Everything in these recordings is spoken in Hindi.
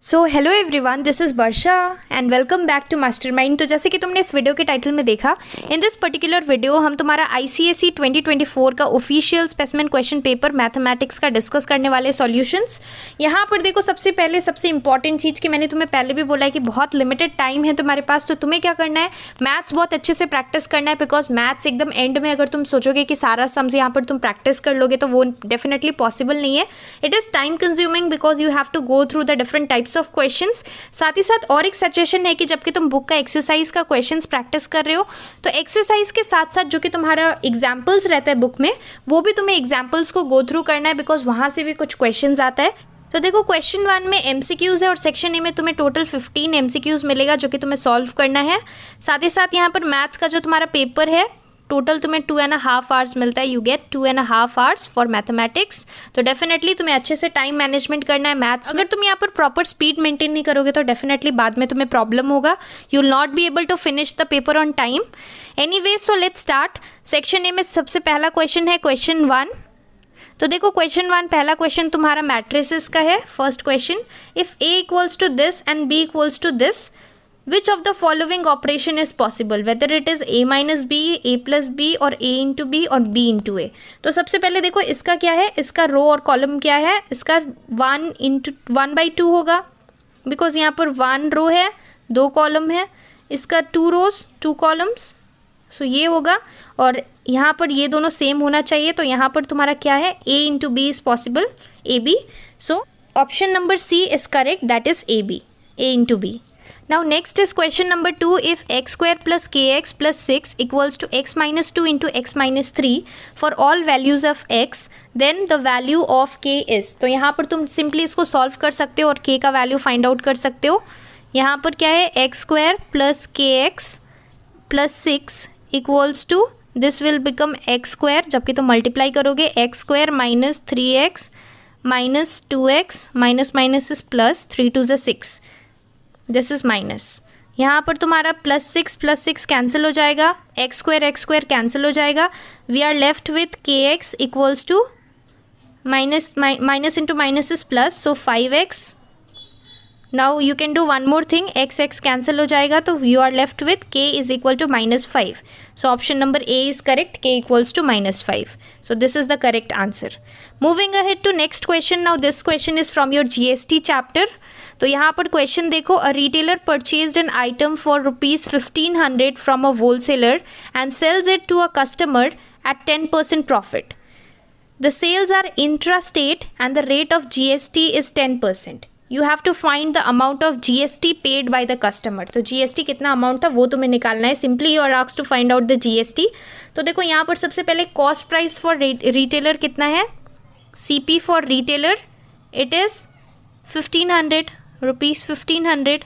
So hello everyone, this is Varsha and welcome back to Mastermind. तो जैसे कि तुमने इस वीडियो के टाइटल में देखा, इन दिस पर्टिकुलर वीडियो हम तुम्हारा ICSE 2024 का official specimen question paper mathematics का डिस्कस करने वाले सॉल्यूशंस। यहाँ पर देखो, सबसे पहले सबसे इंपॉर्टेंट चीज़ कि मैंने तुम्हें पहले भी बोला है कि बहुत लिमिटेड टाइम है तुम्हारे पास, तो तुम्हें क्या करना है, मैथ्स बहुत अच्छे से प्रैक्टिस करना है। बिकॉज मैथ्स एकदम एंड में अगर तुम सोचोगे कि सारा सम्स यहाँ पर तुम प्रैक्टिस कर लोगे तो वो डेफिनेटली पॉसिबल नहीं है। It is time consuming because you have to go through the different types of questions. साथ ही साथ और एक सजेशन है कि जबकि तुम बुक का एक्सरसाइज का क्वेश्चंस प्रैक्टिस कर रहे हो, तो एक्सरसाइज के साथ साथ जो कि तुम्हारा एग्जाम्पल्स रहता है बुक में, वो भी तुम्हें एग्जाम्पल्स को गो थ्रू करना है, बिकॉज वहाँ से भी कुछ क्वेश्चंस आता है। तो देखो, क्वेश्चन 1 में MCQs है और सेक्शन ए में तुम्हें टोटल 15 MCQs मिलेगा जो कि तुम्हें सॉल्व करना है। साथ ही साथ यहाँ पर मैथ्स का जो तुम्हारा पेपर है, टोटल तुम्हें 2.5 आवर्स मिलता है। You get 2.5 hours for mathematics. तो डेफिनेटली तुम्हें अच्छे से टाइम मैनेजमेंट करना है मैथ्स। अगर तुम यहाँ पर प्रॉपर स्पीड मेंटेन नहीं करोगे तो डेफिनेटली बाद में तुम्हें प्रॉब्लम होगा। You will not be able to finish the paper on time. Anyway, so let's start. Section A में सबसे पहला क्वेश्चन है क्वेश्चन 1। तो देखो, क्वेश्चन 1 पहला क्वेश्चन तुम्हारा मैट्रिसेस का है। First question, if A equals to this and B equals to this, which of the following operation is possible, whether it is A minus B, A plus B और A into B और B into A। तो सबसे पहले देखो इसका क्या है, इसका रो और कॉलम क्या है, इसका 1/2 होगा, बिकॉज यहाँ पर 1 रो है 2 कॉलम है, इसका 2 रोज 2 कॉलम्स, सो ये होगा। और यहाँ पर ये दोनों सेम होना चाहिए, तो यहाँ पर तुम्हारा क्या है, A into B is possible, AB। So option number C is correct, that is AB, A into B। Now next is question number 2. If x square plus kx plus 6 equals to x minus 2 into x minus 3 for all values of x, then the value of k is। तो यहाँ पर तुम सिंपली इसको सॉल्व कर सकते हो और k का वैल्यू फाइंड आउट कर सकते हो। यहाँ पर क्या है, x square plus kx plus 6 equals to, this will become x square, जबकि तुम मल्टीप्लाई करोगे x square minus 3x minus 2x minus minus is plus, 3 2 6, this is minus. यहाँ पर तुम्हारा प्लस 6 कैंसिल हो जाएगा, एक्स स्क्वायर कैंसिल हो जाएगा। We are left with kx equals to minus into minus is plus, so 5x। Now you can do one more thing, x cancel हो जाएगा, तो you are left with k is equal to -5। So option number A is correct, k equals to -5। So this is the correct answer. Moving ahead to next question. Now this question is from your GST chapter. तो यहाँ पर क्वेश्चन देखो, a retailer purchased an item for ₹1500 from a wholesaler and sells it to a customer at 10% profit. The sales are intra state and the rate of GST is 10%। You have to find the amount of GST paid by the customer. तो GST कितना अमाउंट था वो तुम्हें निकालना है। Simply you are asked to find out the GST। तो देखो यहाँ पर सबसे पहले कॉस्ट प्राइस फॉर रिटेलर कितना है, CP for retailer it is 1500 rupees, 1500।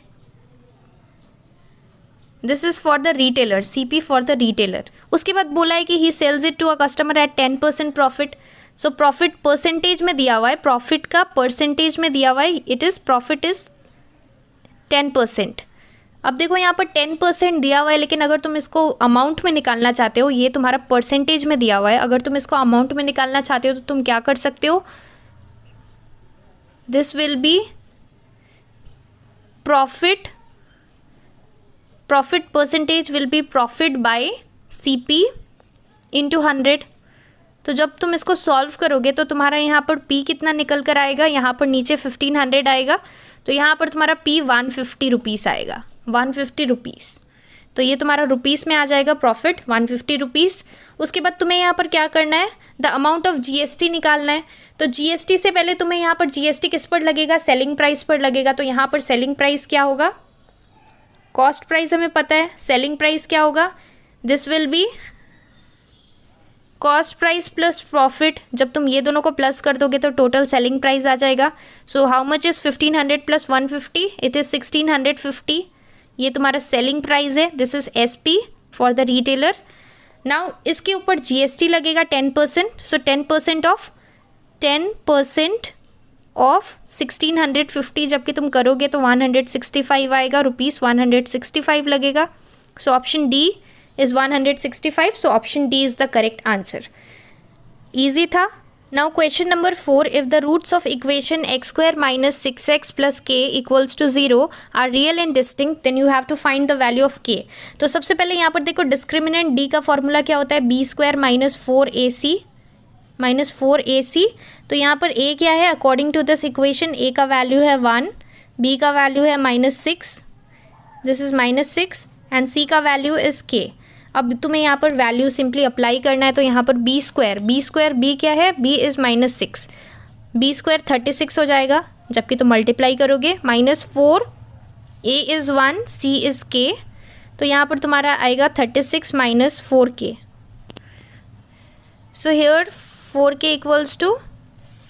This is for the retailer, CP for the retailer. उसके बाद बोला है कि he sells it to a customer at 10% profit. So profit percentage में दिया हुआ है, प्रॉफिट का परसेंटेज में दिया हुआ है, इट इज़ प्रॉफिट इज़ 10%। अब देखो यहाँ पर 10% दिया हुआ है, लेकिन अगर तुम इसको अमाउंट में निकालना चाहते हो, ये तुम्हारा परसेंटेज में दिया हुआ है, अगर तुम इसको अमाउंट में निकालना चाहते हो तो तुम क्या कर सकते हो, this will B profit percentage will be profit by CP into 100। तो जब तुम इसको सॉल्व करोगे तो तुम्हारा यहाँ पर P कितना निकल कर आएगा, यहाँ पर नीचे 1500 आएगा, तो यहाँ पर तुम्हारा P 150 रुपीज़ आएगा, 150 रुपीज़। तो ये तुम्हारा रुपीज़ में आ जाएगा प्रॉफिट 150 रुपीज़। उसके बाद तुम्हें यहाँ पर क्या करना है, द अमाउंट ऑफ GST निकालना है। तो GST से पहले तुम्हें यहाँ पर GST किस पर लगेगा, सेलिंग प्राइस पर लगेगा। तो यहाँ पर सेलिंग प्राइस क्या होगा, कॉस्ट प्राइस हमें पता है, सेलिंग प्राइस क्या होगा, this will B cost price plus profit. जब तुम ये दोनों को प्लस कर दोगे तो टोटल सेलिंग प्राइस आ जाएगा। So how much is 1500 plus 150, it is 1650। ये तुम्हारा सेलिंग प्राइस है, this is SP for the retailer. Now इसके ऊपर GST लगेगा 10%। सो 10% ऑफ 1650, जबकि तुम करोगे तो 165 आएगा, रुपीज़ 165 लगेगा। So option D is 165। So option D is the correct answer. Easy था, Now question number 4, if the roots of equation x square minus 6x plus k equals to 0 are real and distinct, then you have to find the value of k. तो सबसे पहले यहाँ पर देखो डिस्क्रिमिनेंट d का फॉर्मूला क्या होता है, बी स्क्वायर माइनस 4ac. तो यहाँ पर a क्या है, according to this equation a का वैल्यू है 1, b का वैल्यू है -6, दिस इज -6 एंड c का वैल्यू इज k. अब तुम्हें यहाँ पर वैल्यू सिंपली अप्लाई करना है. तो यहाँ पर बी स्क्वायर b क्या है, b इज़ -6, बी स्क्वायर 36 हो जाएगा. जबकि तुम मल्टीप्लाई करोगे -4, a is 1, c is k. तो यहाँ पर तुम्हारा आएगा 36 minus 4k. So here 4k equals to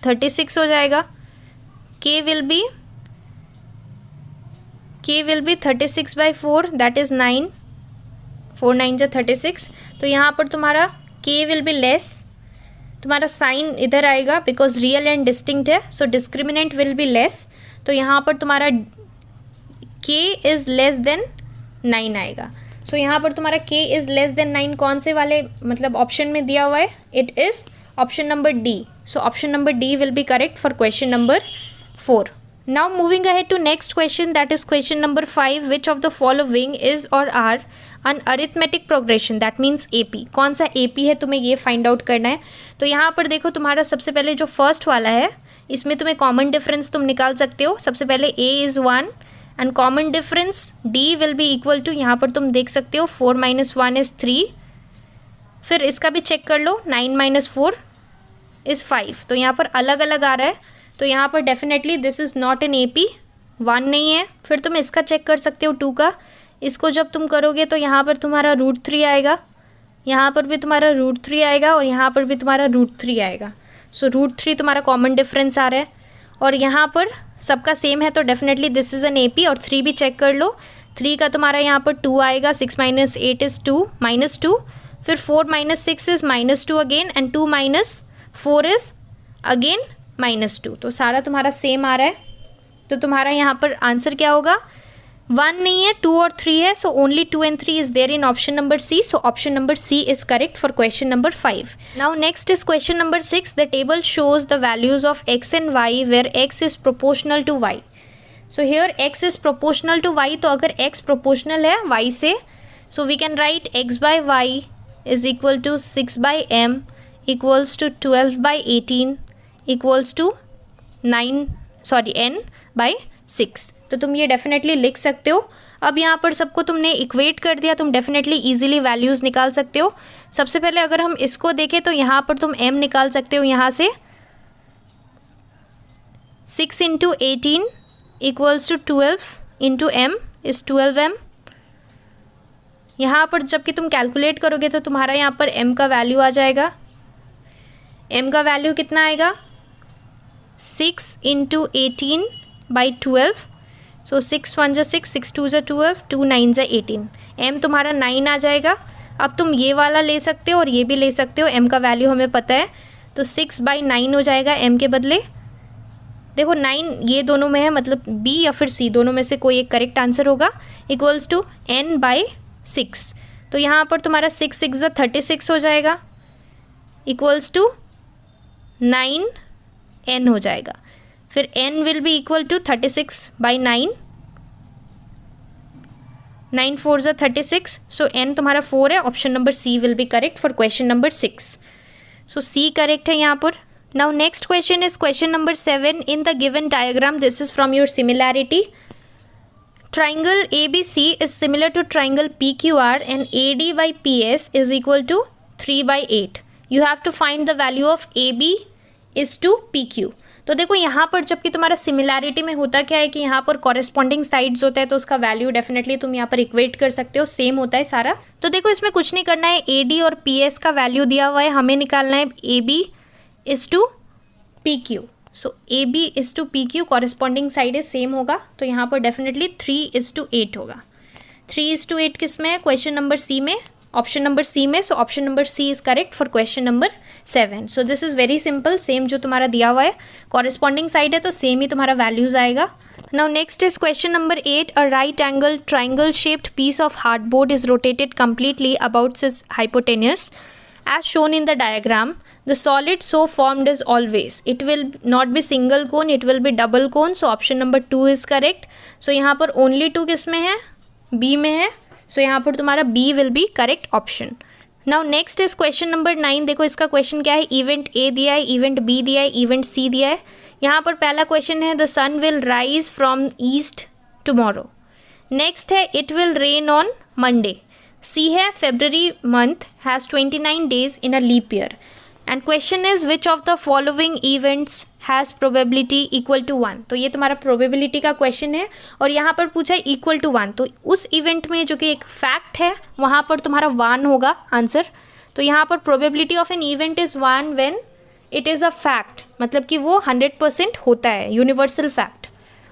36 हो जाएगा. k will be 36 by 4, that is 9, 4 9 जा 36. तो यहाँ पर तुम्हारा k विल बी लेस, तुम्हारा साइन इधर आएगा बिकॉज रियल एंड डिस्टिंक्ट है. सो डिस्क्रिमिनेंट विल बी लेस. तो यहाँ पर तुम्हारा k इज़ लेस देन 9 आएगा. सो यहाँ पर तुम्हारा k इज़ लेस देन 9 कौन से वाले मतलब ऑप्शन में दिया हुआ है, it is option number D. So option number D will be correct for question number 4. Now moving ahead to next question, that is question number 5. Which of the following is or are an arithmetic progression, that means AP. कौन सा AP है तुम्हें ये फाइंड आउट करना है. तो यहाँ पर देखो तुम्हारा सबसे पहले जो फर्स्ट वाला है इसमें तुम्हें कॉमन डिफरेंस तुम निकाल सकते हो. सबसे पहले a is 1 and common difference d will be equal to, यहाँ पर तुम देख सकते हो 4 - 1 इज़ 3. फिर इसका भी चेक कर लो, 9 - 4 इज़ 5. तो यहाँ पर अलग अलग आ रहा है. तो यहाँ पर definitely this is not an AP, 1 नहीं है. फिर तुम इसका चेक कर सकते हो 2 का. इसको जब तुम करोगे तो यहाँ पर तुम्हारा √3 आएगा, यहाँ पर भी तुम्हारा √3 आएगा और यहाँ पर भी तुम्हारा √3 आएगा. सो √3 तुम्हारा कॉमन डिफरेंस आ रहा है और यहाँ पर सबका सेम है. तो definitely this is an AP. और 3 भी चेक कर लो, 3 का तुम्हारा यहाँ पर 2 आएगा, 6 - 8 इज़ 2, -2. फिर 4 - 6 is -2 again and 2 - 4 is again -2. तो सारा तुम्हारा सेम आ रहा है. तो तुम्हारा यहाँ पर आंसर क्या होगा, 1 नहीं है, 2 और 3 है. So only 2 and 3 is there in option number C. So option number C is correct for question number 5. Now next is question number 6. The table shows the values of x and y where x is proportional to y. So here x is proportional to y. तो अगर x प्रोपोर्शनल है y से, so we can write x by y is equal to 6 by m equals to 12 by 18 equals to n by 6. तो तुम ये डेफिनेटली लिख सकते हो. अब यहाँ पर सबको तुमने इक्वेट कर दिया, तुम डेफिनेटली इजीली वैल्यूज़ निकाल सकते हो. सबसे पहले अगर हम इसको देखें तो यहाँ पर तुम m निकाल सकते हो. यहाँ से 6 × 18 equals to 12 × m is 12m. यहाँ पर जबकि तुम कैलकुलेट करोगे तो तुम्हारा यहाँ पर m का वैल्यू आ जाएगा. m का वैल्यू कितना आएगा, 6 × 18 बाई 12. सो 6 1 = 6, 6 2 = 12, 2 9 = 18. m तुम्हारा 9 आ जाएगा. अब तुम ये वाला ले सकते हो और ये भी ले सकते हो, m का वैल्यू हमें पता है. तो 6 बाई 9 हो जाएगा m के बदले. देखो 9 ये दोनों में है, मतलब b या फिर c दोनों में से कोई एक करेक्ट आंसर होगा. Equals to n by 6. तो यहाँ पर तुम्हारा 6 6 = 36 हो जाएगा, इक्वल्स टू 9n हो जाएगा. फिर n will be equal to 36 by 9, 9 4 = 36. So n तुम्हारा 4 है. Option number C will be correct for question number 6. So C correct है यहाँ पर. Now next question is question number 7. In the given diagram, this is from your similarity. Triangle ABC is similar to triangle PQR and AD by PS is equal to 3 by 8. You have to find the value of AB is to PQ. तो देखो यहाँ पर जबकि तुम्हारा सिमिलैरिटी में होता क्या है कि यहाँ पर कॉरेस्पॉन्डिंग साइड्स होता है तो उसका वैल्यू डेफिनेटली तुम यहाँ पर इक्वेट कर सकते हो, सेम होता है सारा. तो देखो इसमें कुछ नहीं करना है, AD और PS का वैल्यू दिया हुआ है, हमें निकालना है AB is to PQ. So AB is to PQ, corresponding side is same होगा. तो यहाँ पर डेफिनेटली 3:8 होगा. 3:8 किस में है, क्वेश्चन नंबर सी में, ऑप्शन नंबर सी में. So option number C is correct for question number 7. So this is very simple, same जो तुम्हारा दिया हुआ है, कॉरेस्पॉन्डिंग साइड है तो सेम ही तुम्हारा वैल्यूज़ आएगा. Now next is question number 8. A right angle triangle shaped piece of hardboard is rotated completely about its hypotenuse as shown in the diagram. The solid so formed is always. It will not be single cone, it will be double cone. So option number 2 is correct. So यहाँ पर only 2 किस में है? B में है. So यहाँ पर तुम्हारा B will be correct option. Now next is question number 9. देखो इसका question क्या है? Event A दिया है, Event B दिया है, Event C दिया है. यहाँ पर पहला question है The sun will rise from east tomorrow. Next है It will rain on Monday. C है February month has 29 days in a leap year. And question is which of the following events has probability equal to 1. तो ये तुम्हारा प्रोबेबिलिटी का क्वेश्चन है और यहाँ पर पूछा है इक्वल टू 1. तो उस इवेंट में जो कि एक फैक्ट है वहाँ पर तुम्हारा 1 होगा आंसर. तो यहाँ पर probability of an event is 1 when it is a fact, मतलब कि वो 100% होता है, यूनिवर्सल फैक्ट,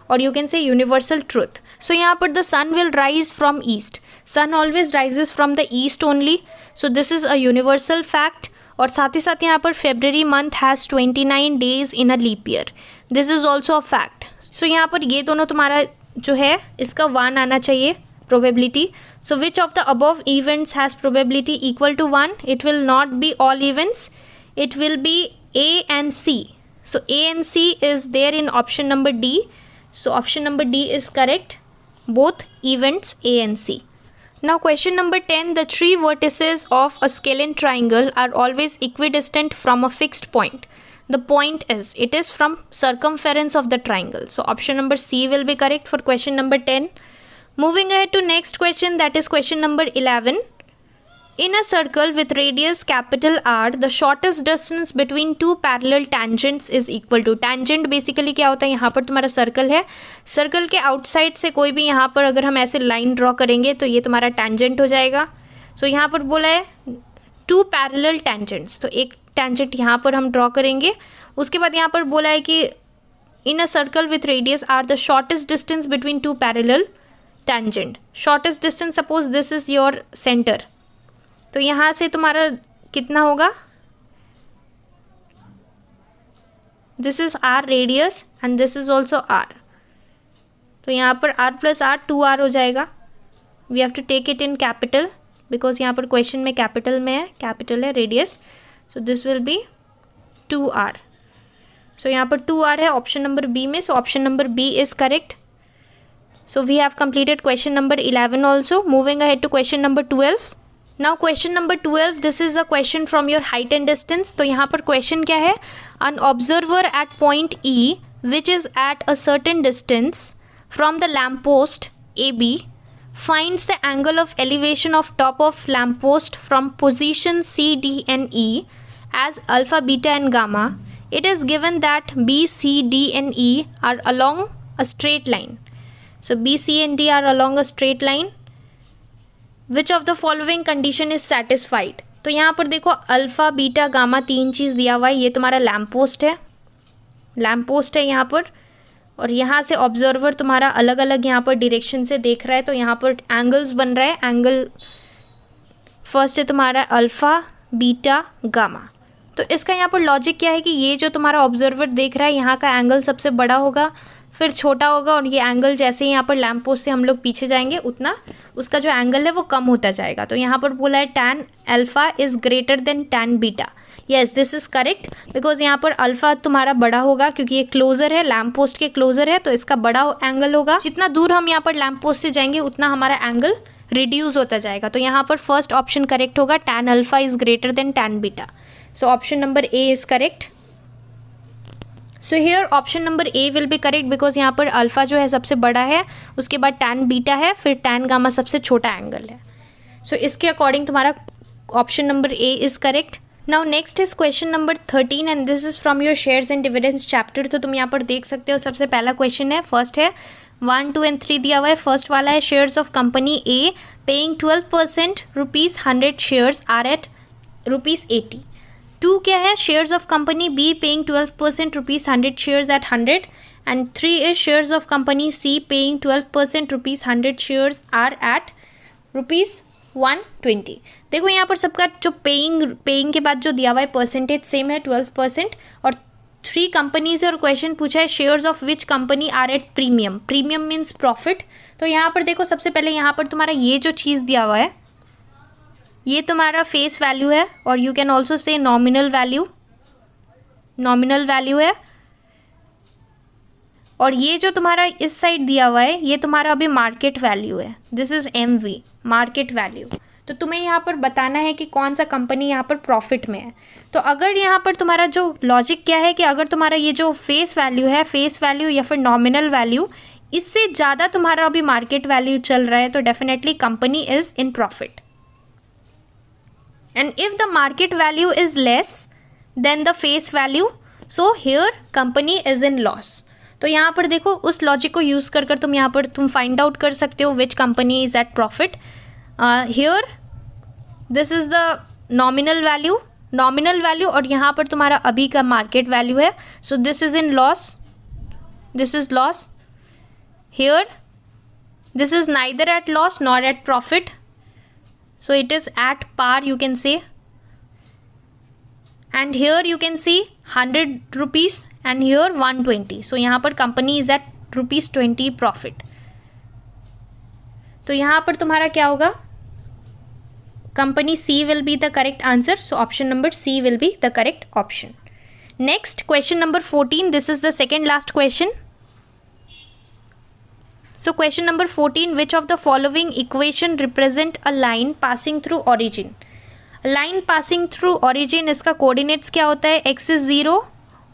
और you can say universal truth. So यहाँ पर the sun will rise from east. Sun always rises from the east only. So this is a universal fact. और साथ ही साथ यहाँ पर February month has 29 days in a leap year. This is also a fact. सो यहाँ पर ये दोनों तुम्हारा जो है इसका 1 आना चाहिए probability. So which of the above events has probability equal to 1. It will not be all events, it will be A and C. So A and C is there in option number D. So option number D is correct. Both events A and C. Now question number 10. The three vertices of a scalene triangle are always equidistant from a fixed point. The point is, it is from circumference of the triangle. So option number C will be correct for question number 10. Moving ahead to next question, that is question number 11. In a circle with radius capital R, the shortest distance between two parallel tangents is equal to. Tangent basically क्या होता है, यहाँ पर तुम्हारा सर्कल है, सर्कल के आउटसाइड से कोई भी यहाँ पर अगर हम ऐसे लाइन ड्रॉ करेंगे तो ये तुम्हारा tangent हो जाएगा. सो यहाँ पर बोला है टू पैरेलल tangents, तो एक tangent यहाँ पर हम ड्रॉ करेंगे. उसके बाद यहाँ पर बोला है कि in a circle with radius R the shortest distance between two parallel tangent. Shortest distance suppose this is your centre, तो यहाँ से तुम्हारा कितना होगा, this is R radius and this is also R. तो यहाँ पर r प्लस आर 2r हो जाएगा. We have to take it in capital because यहाँ पर क्वेश्चन में कैपिटल में है, कैपिटल है radius. So this will B 2r. So यहाँ पर 2r है ऑप्शन नंबर बी में. So option number B is correct. So we have completed question number 11 also. Moving ahead to question number 12. Now question number 12, this is a question from your height and distance. तो यहाँ पर क्वेश्चन क्या है, an observer at point E which is at a certain distance from the lamp post A B finds the angle of elevation of top of lamp post from position C, D and E as alpha, beta and gamma. It is given that B, C, D and E are along a straight line. So B, C and D are along a straight line. Which of the following condition is satisfied? तो यहाँ पर देखो अल्फ़ा, बीटा, गामा 3 चीज़ दिया हुआ है. ये तुम्हारा लैम्प पोस्ट है, लैम्प पोस्ट है यहाँ पर, और यहाँ से ऑब्जर्वर तुम्हारा अलग अलग यहाँ पर डायरेक्शन से देख रहा है. तो यहाँ पर एंगल्स बन रहा है. एंगल फर्स्ट है तुम्हारा अल्फ़ा, बीटा, गामा. तो इसका यहाँ पर लॉजिक क्या है कि ये जो तुम्हारा ऑब्जर्वर देख रहा है यहाँ का एंगल सबसे बड़ा होगा, फिर छोटा होगा, और ये एंगल जैसे ही यहाँ पर लैम्प पोस्ट से हम लोग पीछे जाएंगे उतना उसका जो एंगल है वो कम होता जाएगा. तो यहाँ पर बोला है tan alpha is greater than tan beta. Yes, this is correct because यहाँ पर अल्फ़ा तुम्हारा बड़ा होगा क्योंकि ये क्लोजर है, लैम्प पोस्ट के क्लोजर है, तो इसका बड़ा एंगल होगा. जितना दूर हम यहाँ पर लैम्प पोस्ट से जाएंगे उतना हमारा एंगल रिड्यूस होता जाएगा. तो यहाँ पर फर्स्ट ऑप्शन करेक्ट होगा, tan alpha is greater than tan beta. So option number A is correct. So here option number A will be correct because यहाँ पर अल्फ़ा जो है सबसे बड़ा है, उसके बाद टैन बीटा है, फिर टैन गामा सबसे छोटा एंगल है. सो इसके अकॉर्डिंग तुम्हारा option number A is correct. Now next is question number 13 and this is from your shares and dividends chapter. तो तुम यहाँ पर देख सकते हो सबसे पहला क्वेश्चन है, फर्स्ट है 1, 2 and 3 दिया हुआ है. फर्स्ट वाला है shares of company A paying 12% rupees 100 shares are at rupees 80. 2 क्या है, shares of company B paying 12% rupees 100 shares at 100. And 3 is shares of company C paying 12% rupees 100 shares are at rupees 120. देखो यहाँ पर सबका जो पेइंग के बाद जो दिया हुआ है परसेंटेज सेम है 12%. और 3 कंपनीज है और क्वेश्चन पूछा है shares of which company are at premium. Premium means profit. तो यहाँ पर देखो सबसे पहले यहाँ पर तुम्हारा ये जो चीज़ दिया हुआ है ये तुम्हारा फेस वैल्यू है, और you can also say nominal value. Nominal value है, और ये जो तुम्हारा इस साइड दिया हुआ है ये तुम्हारा अभी मार्केट वैल्यू है। This is MV, market value. तो तुम्हें यहाँ पर बताना है कि कौन सा कंपनी यहाँ पर प्रॉफिट में है। तो अगर यहाँ पर तुम्हारा जो लॉजिक क्या है कि अगर तुम्हारा ये जो फेस वैल्यू है, फेस वैल्यू या फिर नॉमिनल वैल्यू, इससे ज़्यादा तुम्हारा अभी मार्केट वैल्यू चल रहा है तो definitely company is in profit. And if the market value is less than the face value, so here company is in loss. तो यहाँ पर देखो उस लॉजिक को यूज़ कर तुम यहाँ पर तुम फाइंड आउट कर सकते हो which company is at profit. Here this is the nominal value और यहाँ पर तुम्हारा अभी का मार्केट वैल्यू है, so this is in loss, this is loss. Here this is neither at loss not at profit, so it is at par you can say, and here you can see 100 rupees and here 120, so यहाँ पर company is at ₹20 profit। तो यहाँ पर तुम्हारा क्या होगा, company C will be the correct answer, so option number C will be the correct option। Next question number 14, this is the second last question। So question number 14, which of the following equation represent a line passing through origin? Line passing through origin, इसका coordinates क्या होता है, x is 0,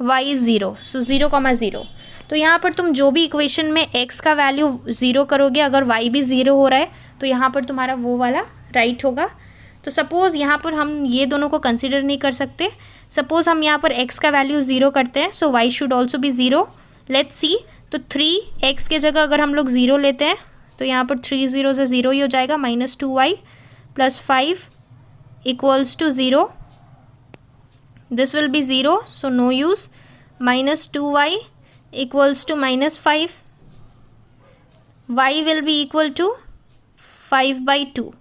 y is 0, so 0,0। तो यहाँ पर तुम जो भी इक्वेशन में x का वैल्यू 0 करोगे, अगर y भी 0 हो रहा है तो यहाँ पर तुम्हारा वो वाला राइट होगा। तो सपोज़ यहाँ पर हम ये दोनों को कंसिडर नहीं कर सकते। सपोज़ हम यहाँ पर x का वैल्यू 0 करते हैं, सो y should also be 0। Let's see, तो 3x के जगह अगर हम लोग 0 लेते हैं तो यहाँ पर 3 0 से 0 ही हो जाएगा, -2y + 5 = 0। This will be 0, so no use. -2y = -5, y will be equal to 5/2।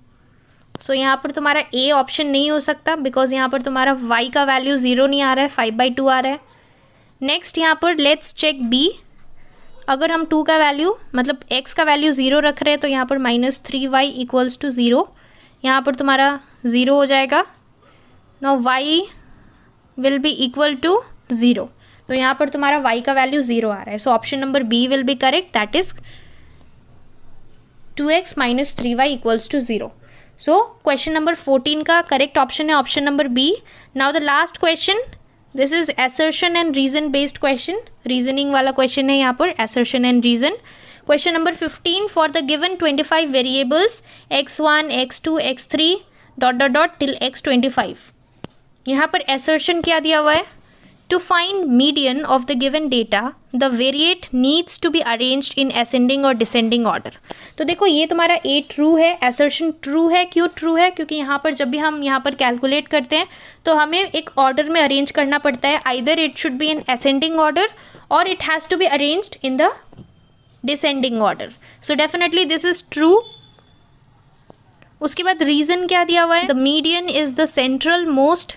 So यहाँ पर तुम्हारा A ऑप्शन नहीं हो सकता बिकॉज यहाँ पर तुम्हारा y का वैल्यू 0 नहीं आ रहा है, 5/2 आ रहा है। नेक्स्ट यहाँ पर लेट्स चेक B। अगर हम 2 का वैल्यू मतलब x का वैल्यू 0 रख रहे हैं तो यहाँ पर -3y = 0, यहाँ पर तुम्हारा 0 हो जाएगा। Now y will be equal to 0, तो यहाँ पर तुम्हारा y का वैल्यू 0 आ रहा है, सो option number B will be correct, that is 2x - 3y = 0। So question number 14 का करेक्ट ऑप्शन है option number B। Now the last question, this is assertion and reason based question, reasoning वाला क्वेश्चन है यहाँ पर, assertion and reason। Question number 15, for the given 25 variables x1 x2 x3 ... till x25, यहाँ पर assertion क्या दिया हुआ है, to find median of the given data the variate needs to be arranged in ascending और डिसेंडिंग ऑर्डर। तो देखो ये तुम्हारा A ट्रू है, assertion ट्रू है। क्यों ट्रू है, क्योंकि यहाँ पर जब भी हम यहाँ पर कैलकुलेट करते हैं तो हमें एक ऑर्डर में अरेंज करना पड़ता है, either it should be in ascending order और it has to be arranged in the descending order, so definitely this is true. उसके बाद रीजन क्या दिया हुआ है, the median is the central most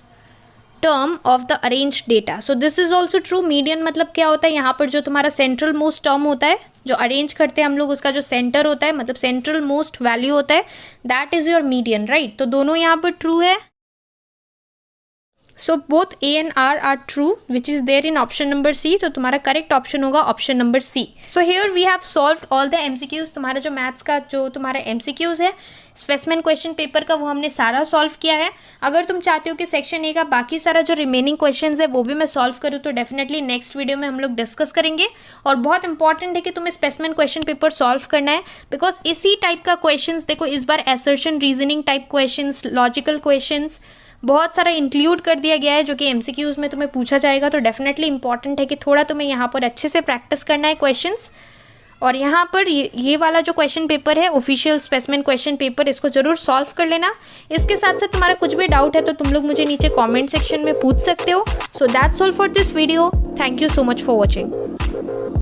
term of the arrange data, so this is also true. Median मतलब क्या होता है, यहाँ पर जो तुम्हारा सेंट्रल मोस्ट टर्म होता है जो अरेंज करते हैं हम लोग, उसका जो सेंटर होता है मतलब सेंट्रल मोस्ट वैल्यू होता है, that is your median, right. तो दोनों यहाँ पर ट्रू है, so both A and R are true which is there in option number C, तो तुम्हारा करेक्ट ऑप्शन होगा option number C। So here we have solved all the MCQs। तुम्हारा जो मैथ्स का जो तुम्हारा MCQs है स्पेसिमेन क्वेश्चन पेपर का, वो हमने सारा सॉल्व किया है। अगर तुम चाहते हो कि सेक्शन A का बाकी सारा जो रिमेनिंग क्वेश्चंस है वो भी मैं सॉल्व करूँ तो डेफिनेटली नेक्स्ट वीडियो में हम लोग डिस्कस करेंगे। और बहुत इंपॉर्टेंट है कि तुम्हें स्पेसिमेन क्वेश्चन पेपर सॉल्व करना है, बिकॉज इसी टाइप का क्वेश्चंस देखो इस बार assertion reasoning type questions, logical questions बहुत सारा इंक्लूड कर दिया गया है जो कि MCQs में तुम्हें पूछा जाएगा। तो डेफिनेटली इंपॉर्टेंट है कि थोड़ा तुम्हें यहाँ पर अच्छे से प्रैक्टिस करना है क्वेश्चंस। और यहाँ पर ये वाला जो क्वेश्चन पेपर है ऑफिशियल स्पेसिमेन क्वेश्चन पेपर, इसको ज़रूर सॉल्व कर लेना। इसके साथ साथ तुम्हारा कुछ भी डाउट है तो तुम लोग मुझे नीचे कमेंट सेक्शन में पूछ सकते हो। So that's all for this video, thank you so much for watching.